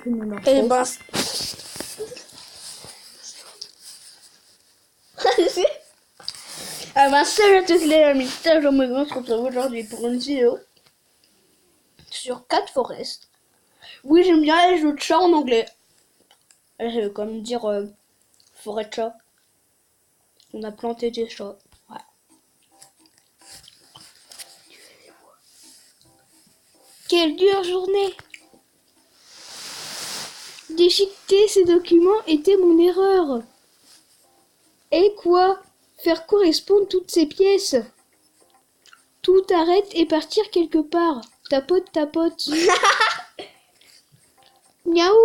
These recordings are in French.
plus mon enfant. Eh ben... Ah ben salut à tous les amis, c'est Jean-Marie, on se retrouve aujourd'hui pour une vidéo sur Cat Forest. Oui, j'aime bien les jeux de chat en anglais. Je vais comme dire forêt de chat. On a planté des chats. Ouais. Quelle dure journée! Déchiqueter ces documents était mon erreur. Et quoi? Faire correspondre toutes ces pièces. Tout arrête et partir quelque part. Tapote, tapote. Miaou.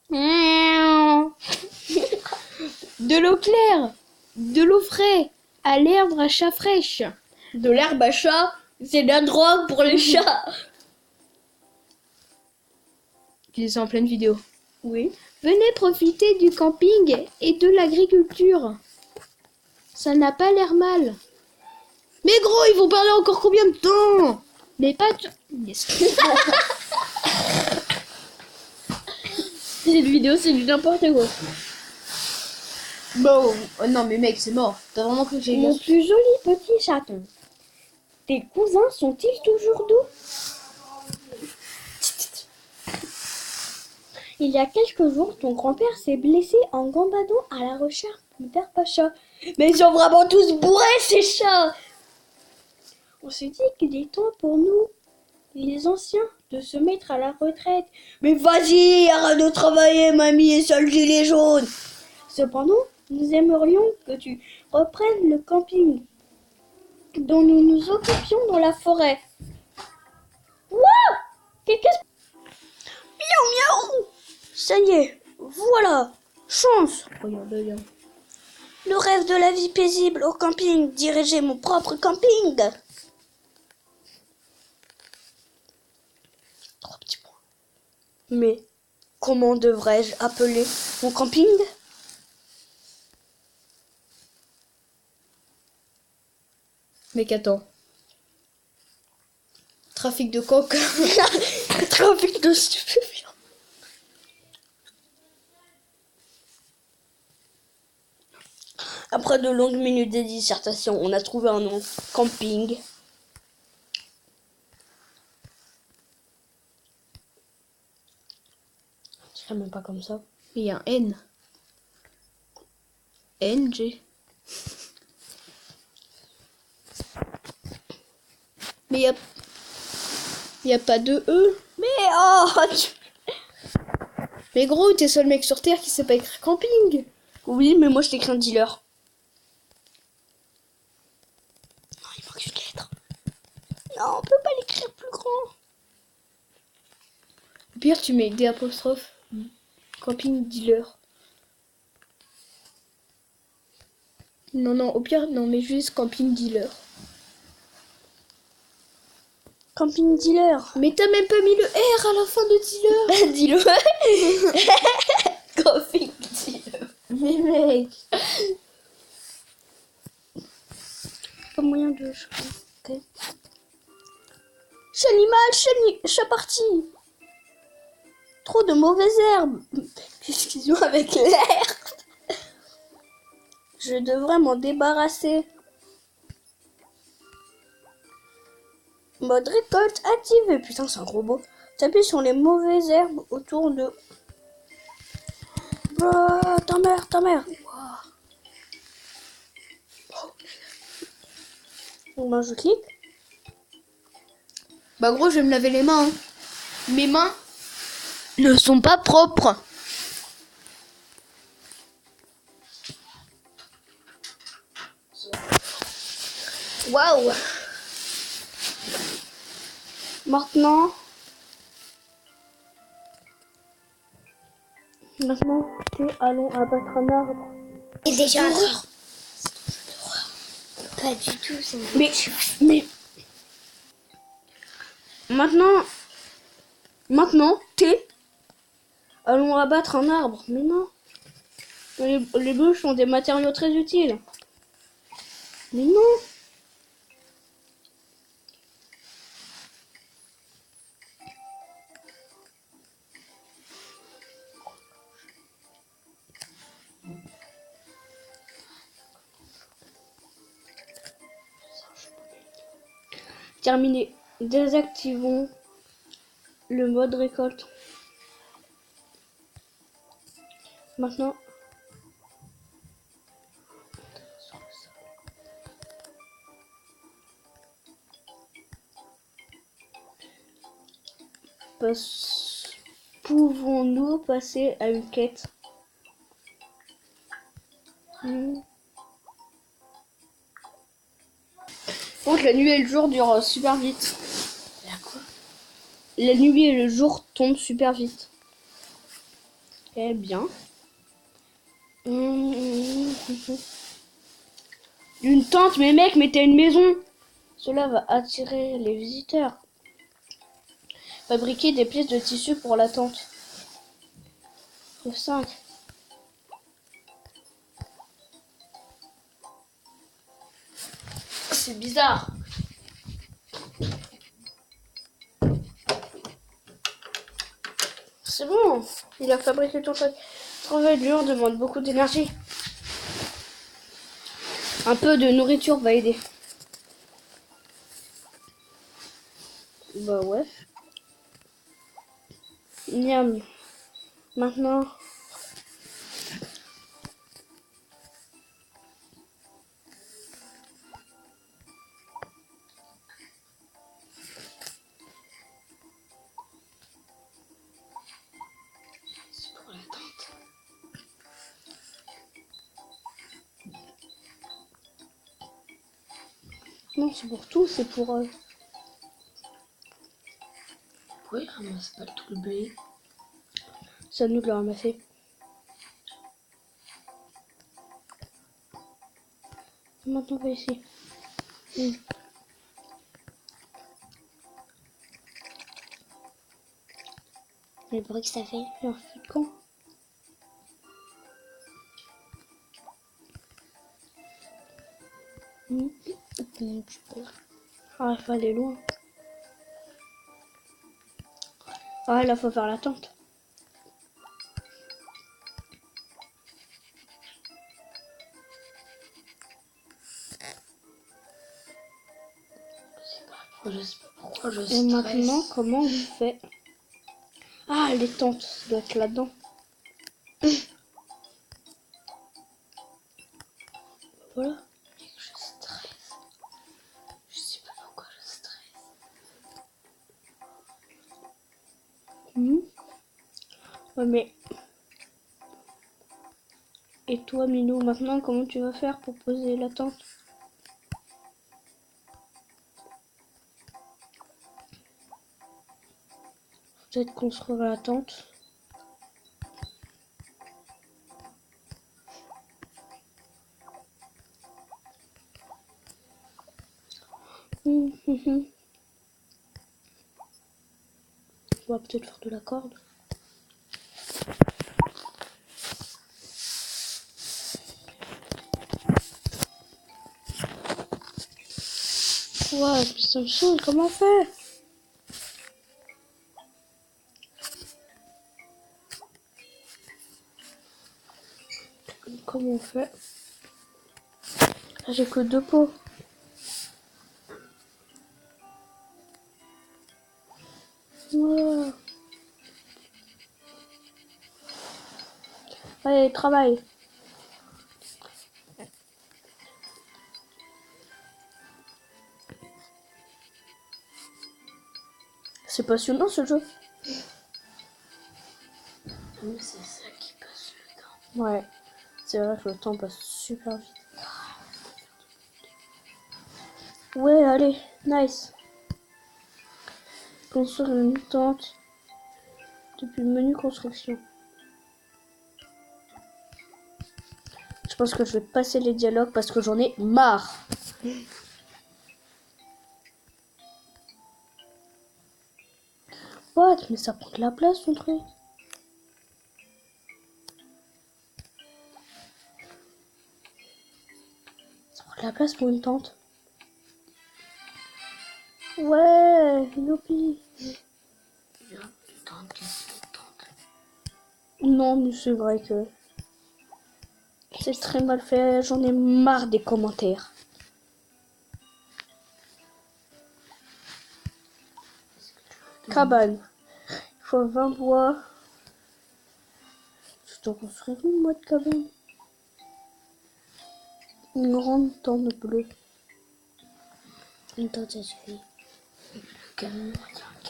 Miaou. De l'eau claire. De l'eau fraîche. À l'herbe à chat fraîche. De l'herbe à chat, c'est de la drogue pour les chats. Tu dis ça en pleine vidéo. Oui. Venez profiter du camping et de l'agriculture. Ça n'a pas l'air mal. Mais gros, ils vont parler encore combien de temps? Mais pas tout. Cette vidéo, c'est du n'importe quoi. Bon, oh non mais mec, c'est mort. T'as vraiment cru que j'ai Mon plus joli petit chaton. Tes cousins sont-ils toujours doux? Il y a quelques jours, ton grand-père s'est blessé en gambadant à la recherche d'herbe à chat. Mais ils sont vraiment tous bourrés ces chats. On s'est dit qu'il est temps pour nous, les anciens, de se mettre à la retraite. Mais vas-y, arrête de travailler, mamie, et seul gilet jaune. Cependant, nous aimerions que tu reprennes le camping dont nous nous occupions dans la forêt. Wouah! Qu'est-ce... Miaou, miaou. Ça y est, voilà, chance. Regarde, regarde. Le rêve de la vie paisible au camping, diriger mon propre camping. 3 petits points. Mais comment devrais-je appeler mon camping? Mec, attends. Trafic de coke. Trafic de stupéfiants. Après de longues minutes de dissertation, on a trouvé un nom. Camping. C'est même pas comme ça. Il y a un N. NG. Mais il y a pas de E. Mais oh Mais gros, t'es seul mec sur Terre qui sait pas écrire camping. Oui, mais moi je t'écris un dealer. Non, il manque une lettre. Non, on peut pas l'écrire plus grand. Au pire, tu mets des apostrophes. Camping dealer. Non, au pire, non, mais juste camping dealer. Camping dealer. Mais t'as même pas mis le R à la fin de dealer. Dis-le. Camping dealer. Mais mec. Pas moyen de... Okay. Chat animal, chat parti. Trop de mauvaises herbes. Qu'est-ce qu'ils ont avec l'herbe? Je devrais m'en débarrasser. Mode récolte activé. Putain, c'est un robot. T'appuies sur les mauvaises herbes autour de... Oh, ta mère. Wow. Bon, ben, je clique. Bah gros, je vais me laver les mains. Hein. Mes mains Ne sont pas propres. Waouh. Maintenant, allons abattre un arbre. Et déjà pas du tout, c'est Mais maintenant, allons abattre un arbre. Mais non, les bûches sont des matériaux très utiles. Mais non. Terminé. Désactivons le mode récolte. Maintenant, pouvons-nous passer à une quête? Donc la nuit et le jour durent super vite. La quoi? La nuit et le jour tombent super vite. Eh bien. Une tente, mais mec, mais t'as une maison. Cela va attirer les visiteurs. Fabriquer des pièces de tissu pour la tente. 5. C'est bizarre. C'est bon. Il a fabriqué ton truc. Travail dur demande beaucoup d'énergie. Un peu de nourriture va aider. Bah ouais. Miam. Maintenant. C'est pour la tente. Non, c'est pour tout. C'est pour... Oui, ramasse pas tout le blé. C'est à nous de le ramasser. Maintenant, on va ici. Le bruit que ça fait. Et on fait le camp. Tu peux. Ah, il faut aller loin. Ah, là, faut faire la tente. Pourquoi je Et stresse. maintenant, comment on fait? Ah, les tentes, ça doit être là-dedans. Voilà. Je stresse. Je sais pas pourquoi je stresse. Ouais, mais... Et toi, Minou, maintenant, comment tu vas faire pour poser la tente? Peut-être construire la tente. On va peut-être faire de la corde. Ouais, mais ça me saoule, comment on fait? Comment on fait? Là, j'ai que 2 pots. Ouais. Allez, travail. C'est passionnant ce jeu. Mais c'est ça qui passe le temps. Ouais, c'est vrai que le temps passe super vite. Ouais, allez, nice. Construire une tente depuis le menu construction. Je pense que je vais passer les dialogues parce que j'en ai marre. What? Mais ça prend de la place ton truc. Ça prend de la place pour une tente. Ouais, youpi. Une tente, qu'est-ce que c'est une tente? Non, mais c'est vrai que c'est très mal fait. J'en ai marre des commentaires. Cabane. Il faut 20 bois. Je dois construire une moi de cabane. Une grande tente bleue. Une tente, ça suffit.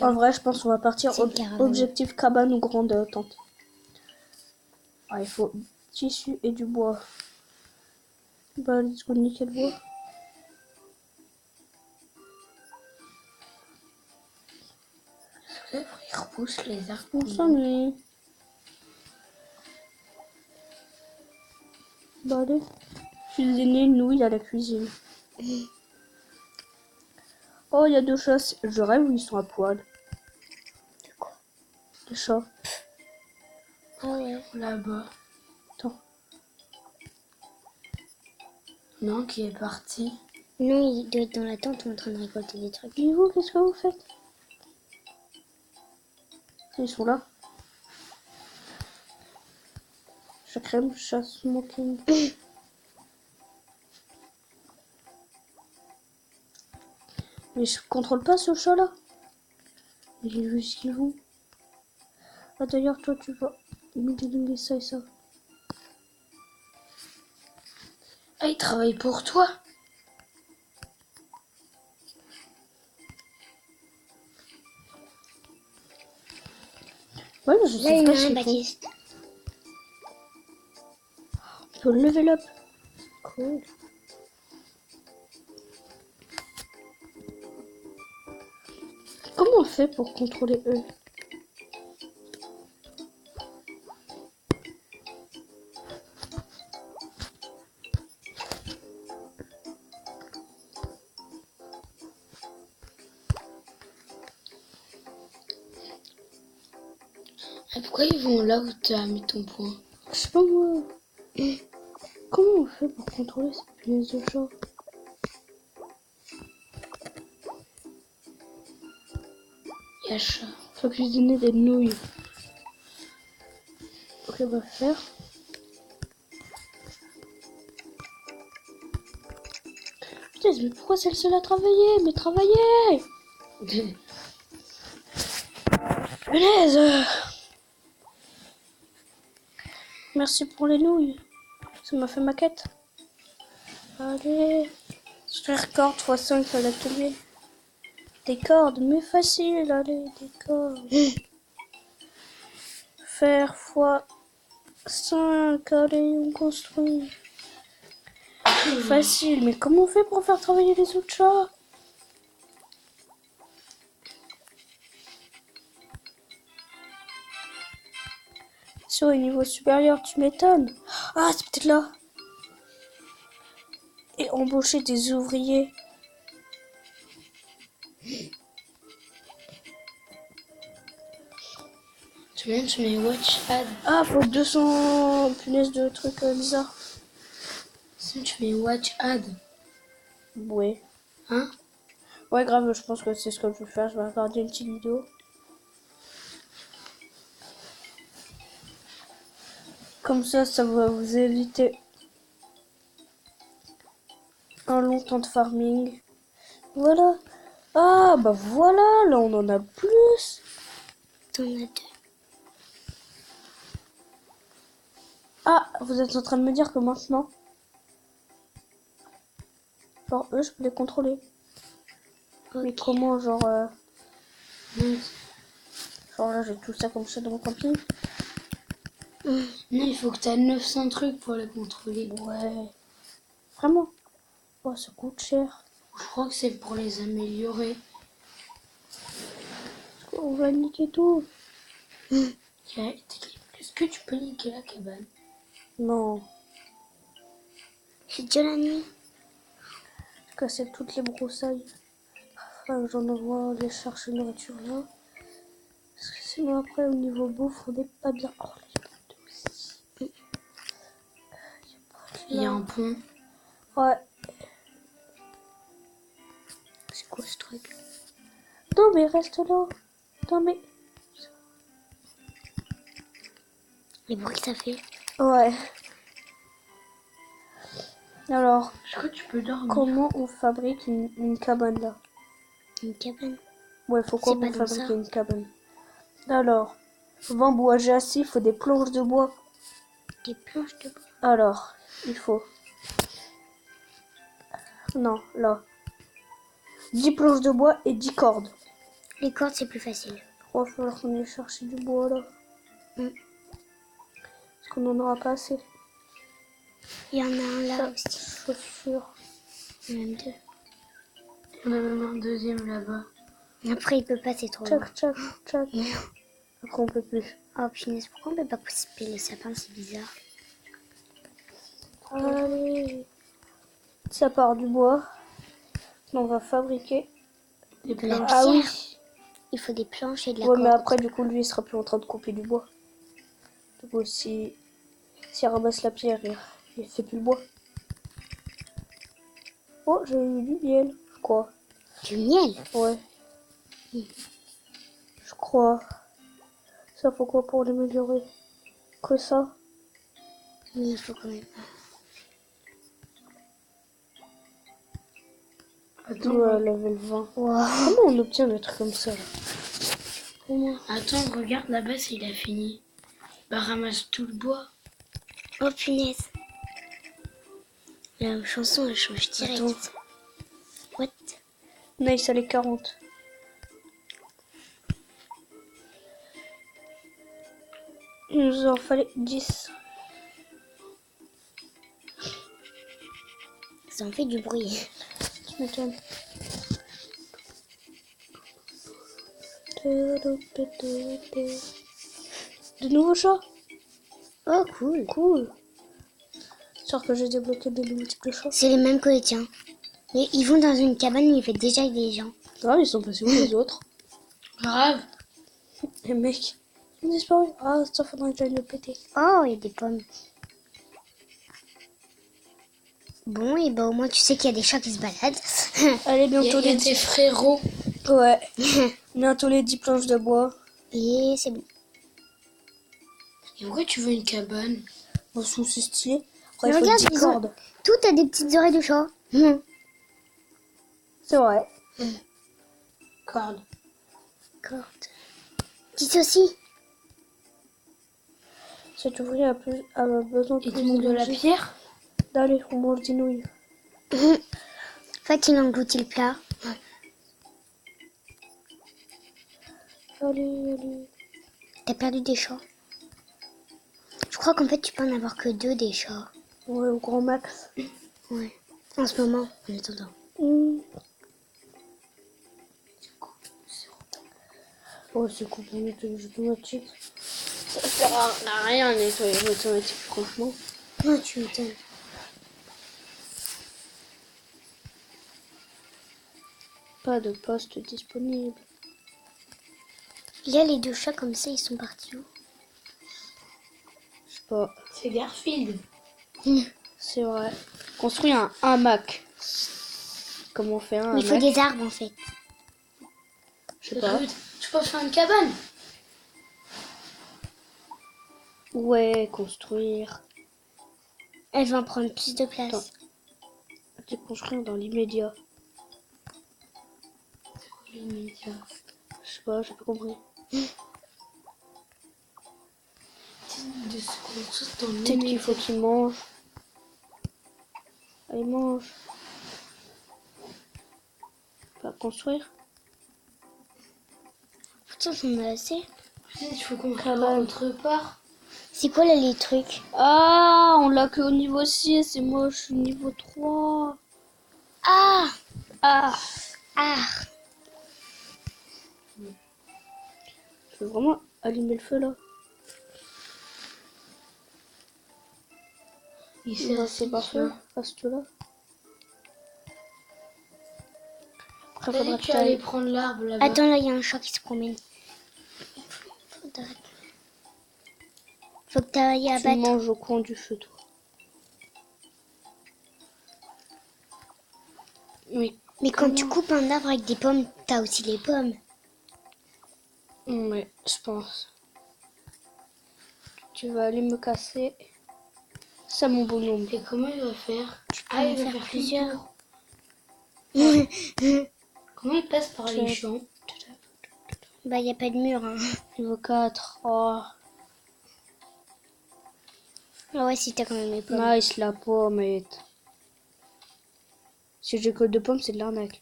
En vrai, je pense qu'on va partir C'est une caravane. objectif cabane ou grande tente. Ah, il faut tissu et du bois. Bah, let's go, nickel bois. Ils repoussent les arbres. On s'ennuie. Bah, allez. Cuisiner une nouille à la cuisine. Oh, il y a 2 chats. Je rêve où ils sont à poil. De quoi? Les chats. Ah ouais. Là-bas. Attends. Non, qui est parti. Non, il doit être dans la tente en train de récolter des trucs. Et vous, qu'est-ce que vous faites? Ils sont là. Chat crème, chat smoking. Mais je contrôle pas ce chat là. J'ai vu ce qu'ils font. Ah d'ailleurs toi tu vas me donner ça et ça. Ah, il travaille pour toi. Ouais mais je Là, sais il y en pas a ce un, qu'ils font. Baptiste. On peut level up. Cool. Comment on fait pour contrôler eux? Ah, pourquoi ils vont là où tu as mis ton point? Je sais pas moi. Comment on fait pour contrôler cette punaise de chat? Il y a chat. Faut cuisiner des nouilles. Ok, on va faire. Putain, mais pourquoi c'est le seul à travailler? Mais travailler! Punaise! Merci pour les nouilles. Ça m'a fait ma quête. Allez. Faire corde x5 à l'atelier. Des cordes, mais facile, allez, des cordes. Faire x5, allez, on construit. Facile, mais comment on fait pour faire travailler les autres chats? Sur le niveau supérieur, tu m'étonnes. Ah, c'est peut-être là. Et embaucher des ouvriers. Tu viens, tu mets watch ad. Ah, faut 200 punaises de trucs bizarres. Si tu mets watch ad. Ouais. Hein? Ouais, grave, je pense que c'est ce que je vais faire. Je vais regarder une petite vidéo. Comme ça va vous éviter un long temps de farming. Voilà. Ah, bah voilà, là on en a plus. T'en as 2. Ah, vous êtes en train de me dire que maintenant, genre eux, je peux les contrôler. Mais comment, genre là j'ai tout ça comme ça dans mon camping. Non, il faut que tu aies 900 trucs pour les contrôler. Ouais. Vraiment. Oh, ça coûte cher. Je crois que c'est pour les améliorer. On va niquer tout. Est-ce que tu peux niquer la cabane? Non. C'est déjà la nuit. J'ai cassé toutes les broussailles. Enfin, j'en envoie les chercher de nourriture là. Parce que sinon après au niveau bouffe on n'est pas bien. Oh les potes aussi. Il y a un pont. Ouais. C'est quoi ce truc? Non mais reste là. Non mais. Les bruits que ça fait. Ouais. Alors, Je crois que tu peux dormir. comment on fabrique une cabane là? Une cabane. Ouais, faut quoi C'est pas pour dans fabriquer ça. une cabane? Alors, 20 bois, j'ai assez, il faut des planches de bois. Des planches de bois. Alors, il faut... Non, là. 10 planches de bois et 10 cordes. Les cordes, c'est plus facile. Il va falloir qu'on aille chercher du bois, là. Mm. Parce qu'on n'en aura pas assez. Il y en a un là Ça, aussi. chaussures. Même deux. On a même un deuxième là-bas. Après, il peut pas, c'est trop loin. Tchac, tchac, tchac. Après, on peut plus. Oh punaise, pourquoi on peut pas couper les sapins? C'est bizarre. Allez. Ça part du bois. On va fabriquer. Des De la planches. Ah pierre. oui. Il faut des planches et de la Ouais, corde. mais après, du coup, lui, il sera plus en train de couper du bois. Du coup, si il ramasse la pierre, il fait plus le bois. Oh, j'ai eu du miel, je crois. Du miel. Ouais. Je crois. Ça, faut quoi pour l'améliorer? Que ça? Mais il faut quand même. Attends, Ouais, level 20. Wow. Comment on obtient des trucs comme ça, là? Comment? attends, regarde là-bas s'il a fini. Bah ramasse tout le bois. Oh punaise. La chanson, elle change direct. Attends. What? Nice, elle est 40. Il nous en fallait 10. Ça en fait du bruit. Tu m'étonnes. De nouveaux chats? Oh cool. Cool. Sûr que j'ai débloqué des nouveaux types de chats. C'est les mêmes que les tiens. Mais ils vont dans une cabane où il fait déjà des gens. Ah, ils sont passés où les autres? Grave. Les mecs, ils ont disparu. Ah, ça faudrait que j'aille le péter. Oh, il y a des pommes. Bon, et bah au moins tu sais qu'il y a des chats qui se baladent. Allez, Il y bientôt a les tes 10. frérots. Ouais. Bientôt les 10 planches de bois. Et c'est bon. Et pourquoi tu veux une cabane? Bon, c'est stylé. Après, Mais il faut regarde, 10 ils ont- cordes. Tout a des petites oreilles de chat. C'est vrai. Corde. Corde. Dis aussi. Cet ouvrier a besoin de Et plus tu montes de la d'énergie. pierre? Allez, on mange des nouilles. En fait, il engloutit le plat. Allez, allez. T'as perdu des chats. Je crois qu'en fait, tu peux en avoir que 2 des chats. Ouais, au grand max. Ouais. En ce moment, en attendant. Oh, c'est cool pour nettoyer automatique. Ça sert à rien le nettoyage automatique, franchement. Non, tu m'étonnes. Pas de poste disponible. Il y a les 2 chats comme ça, ils sont partis où? Je sais pas. C'est Garfield. C'est vrai. Construis un hamac. Comment on fait un Mais il faut hamac? des arbres en fait. Je sais pas. Tu peux faire une cabane. Ouais, construire. Elle va en prendre plus de place. Attends. Tu construire dans l'immédiat. Je sais pas, j'ai pas compris. De se construire dans Peut-être qu'il faut qu'il mange. Allez, mange. Pas construire. Pourtant, j'en ai assez. Il faut qu'on Cabane. autre part. C'est quoi là les trucs? Ah, on l'a que au niveau 6 et moi je suis niveau 3. Ah! Ah, Ah! je veux vraiment allumer le feu là. Il s'est C'est parfait. Reste là. Après, T'as faudra dit que que tu allais t'ailles. prendre l'arbre là-bas. Attends, là, il y a un chat qui se promène. Faut que t'ailles Tu abattre. manges au coin du feu, toi. Oui. Mais quand tu coupes un arbre avec des pommes, t'as aussi les pommes. Ouais, je pense. Tu vas aller me casser. Ça, mon bonhomme. Et comment il va faire? peux en il va faire faire plusieurs. plusieurs. Comment il passe par Tu les vas- champs? Bah, y a pas de mur, hein. Niveau 4. Oh, Ah ouais, si t'as quand même les pommes. nice la pomme. Si j'ai que 2 pommes, c'est de l'arnaque.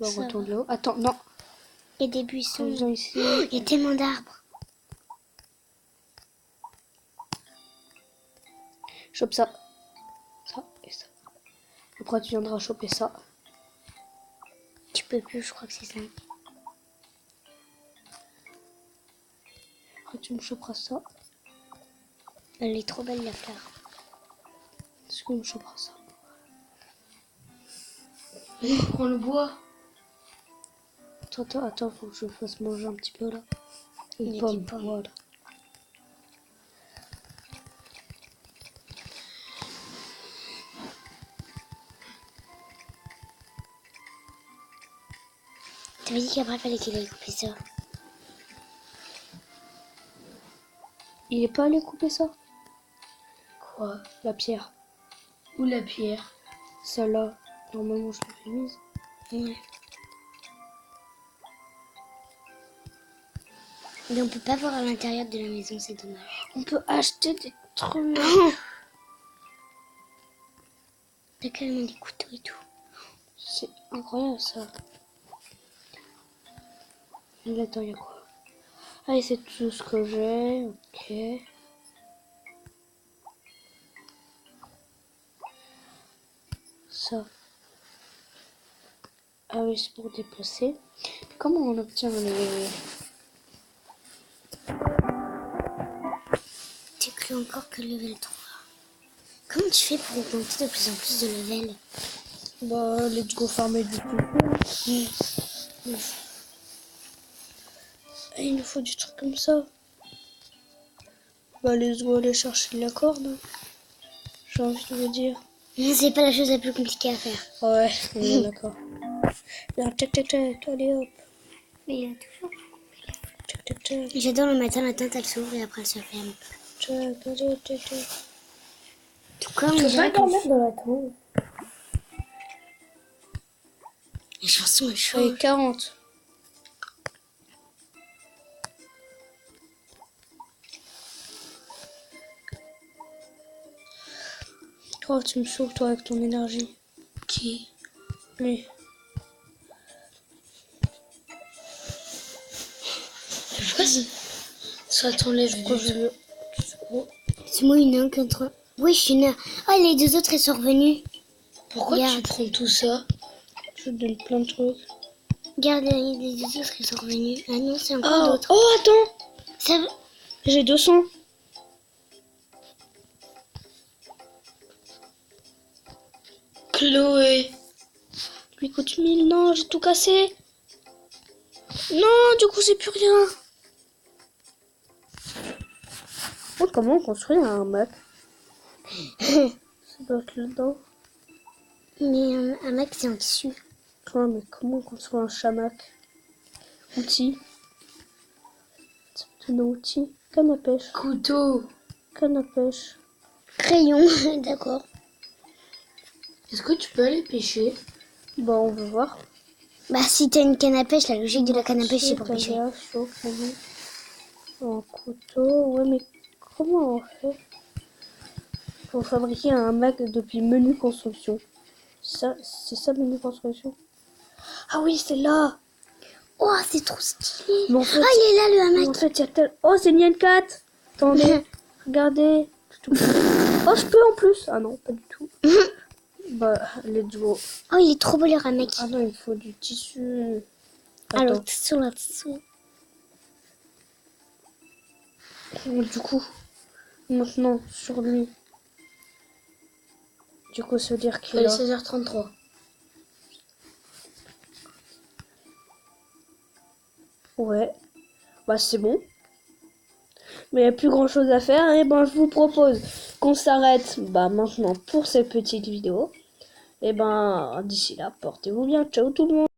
On Ça retourne là-haut. Attends, non. Y a des buissons. Viens ici. Y a tellement d'arbres. Chope ça. Ça et ça. Après, tu viendras choper ça. Tu peux plus, je crois que c'est ça. Après, tu me choperas ça. Elle est trop belle, la fleur. Est-ce que tu me choperas ça? Prends le bois. Attends, faut que je fasse manger un petit peu là. Il y Une a pomme, des pommes. voilà. T'avais dit qu'après, il fallait qu'il aille couper ça. Il est pas allé couper ça? Quoi? La pierre. Ou la pierre? Celle-là. Normalement, je l'ai mise. Ouais. Mais on peut pas voir à l'intérieur de la maison, c'est dommage. On peut acheter des trucs. T'as carrément des couteaux et tout. C'est incroyable ça. Et là-dedans, il y a quoi? Allez, c'est tout ce que j'ai. Ok. Ça. Ah oui, c'est pour déplacer. Comment on obtient les... Tu clés encore que level 3. Comment tu fais pour augmenter de plus en plus de level? Bah, let's go farmer du coup. Et il nous faut du truc comme ça. Bah, let's go aller chercher la corde. J'ai envie de vous dire. C'est pas la chose la plus compliquée à faire. Ouais, on est d'accord. Là, tac, allez hop. Mais il y a toujours. Tac. J'adore le matin, la tente elle s'ouvre et après elle se ferme. Tac. Tout comme on dirait que dans la tombe. la chanson elle Allez, change. 40. Oh, tu me sauves toi avec ton énergie. Qui? Oui. Pourquoi ça t'enlève Pourquoi du... je veux... C'est moi une contre. Oui, je suis une. Oh, les deux autres ils sont revenus. Pourquoi Regarde. tu prends tout ça? Je te donne plein de trucs. Regarde, les deux autres ils sont revenus. Ah non, c'est encore d'autres. Oh, attends. Ça... J'ai 200. Chloé. Lui coûte 1000. Non, j'ai tout cassé. Non, du coup, c'est plus rien. Oh, comment on construit un Mac? Ça doit être là-dedans. Mais un mec c'est en tissu. Ouais, mais comment on construit un chamac? Outils. C'est nos outils. Canne à pêche. Couteau. Canne à pêche. Crayon, d'accord. Est-ce que tu peux aller pêcher? Bon, on va voir. Bah si t'as une canne à pêche, la logique de la canne à pêche c'est pour pêcher. Un couteau. Ouais, mais comment on fait pour fabriquer un Mac depuis menu construction? Ça, c'est ça, menu construction? Ah oui, c'est là. Oh, c'est trop stylé. Mais en fait, Ah, il est là le mais en hamac. fait, il y a tel... Oh, c'est Nyan 4. Attendez, regardez. Oh, je peux en plus. Ah non, pas du tout. Bah, let's go. Oh, il est trop beau le hamac. Ah non, il faut du tissu. Alors, Attends. dessous, là-dessous. Du coup, maintenant, sur lui. Du coup, ça veut dire qu'il Il est a... 16h33. Ouais. Bah, c'est bon. Mais il n'y a plus grand chose à faire. Et ben, je vous propose qu'on s'arrête maintenant pour cette petite vidéo. Et ben, d'ici là, portez-vous bien. Ciao tout le monde.